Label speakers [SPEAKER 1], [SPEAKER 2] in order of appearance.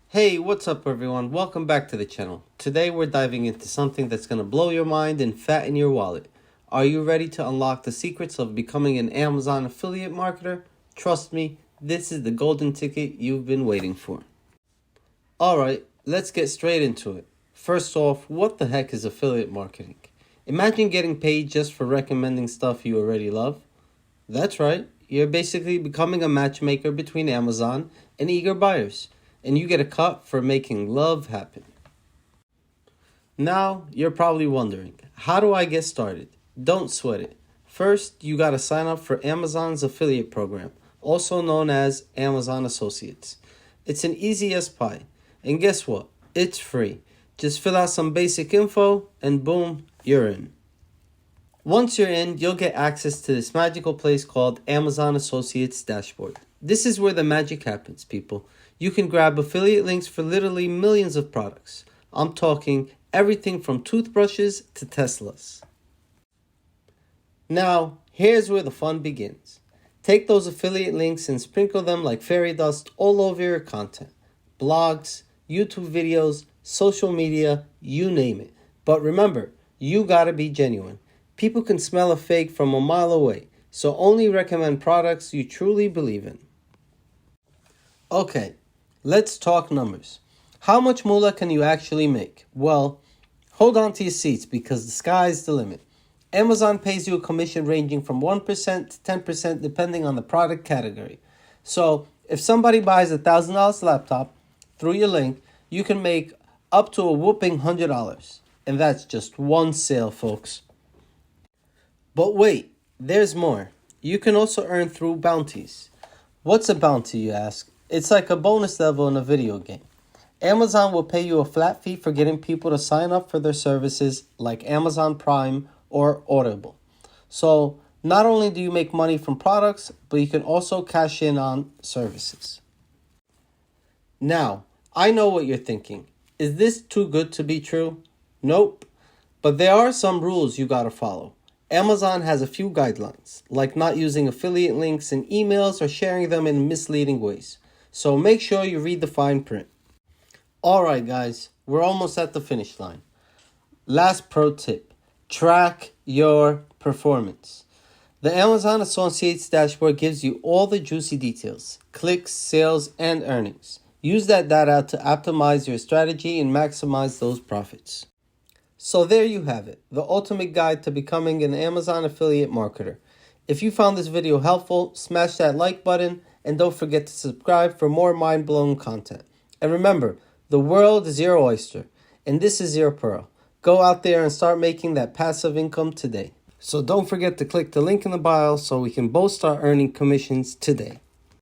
[SPEAKER 1] Hey, what's up everyone? Welcome back to the channel. Today we're diving into something that's going to blow your mind and fatten your wallet. Are you ready to unlock the secrets of becoming an Amazon affiliate marketer? Trust me, this is the golden ticket you've been waiting for. Alright, let's get straight into it. First off, what the heck is affiliate marketing? Imagine getting paid just for recommending stuff you already love. That's right, you're basically becoming a matchmaker between Amazon and eager buyers, and you get a cut for making love happen. Now, you're probably wondering, how do I get started? Don't sweat it. First, you gotta sign up for Amazon's affiliate program, also known as Amazon Associates. It's an easy as pie, and guess what? It's free. Just fill out some basic info, and boom, you're in. Once you're in, you'll get access to this magical place called Amazon Associates Dashboard. This is where the magic happens, people. You can grab affiliate links for literally millions of products. I'm talking everything from toothbrushes to Teslas. Now, here's where the fun begins. Take those affiliate links and sprinkle them like fairy dust all over your content. Blogs, YouTube videos, social media, you name it. But remember, you gotta be genuine. People can smell a fake from a mile away, so only recommend products you truly believe in. Okay, let's talk numbers. How much moolah can you actually make? Well, hold on to your seats because the sky's the limit. Amazon pays you a commission ranging from 1% to 10% depending on the product category. So, if somebody buys a $1,000 laptop through your link, you can make up to a whooping $100. And that's just one sale, folks. But wait, there's more. You can also earn through bounties. What's a bounty, you ask? It's like a bonus level in a video game. Amazon will pay you a flat fee for getting people to sign up for their services like Amazon Prime or Audible. So, not only do you make money from products, but you can also cash in on services. Now, I know what you're thinking. Is this too good to be true? Nope. But there are some rules you gotta follow. Amazon has a few guidelines, like not using affiliate links in emails or sharing them in misleading ways. So make sure you read the fine print. Alright guys, we're almost at the finish line. Last pro tip, track your performance. The Amazon Associates dashboard gives you all the juicy details, clicks, sales, and earnings. Use that data to optimize your strategy and maximize those profits. So there you have it, the ultimate guide to becoming an Amazon affiliate marketer. If you found this video helpful, smash that like button and don't forget to subscribe for more mind-blowing content. And remember, the world is your oyster and this is your pearl. Go out there and start making that passive income today. So don't forget to click the link in the bio so we can both start earning commissions today.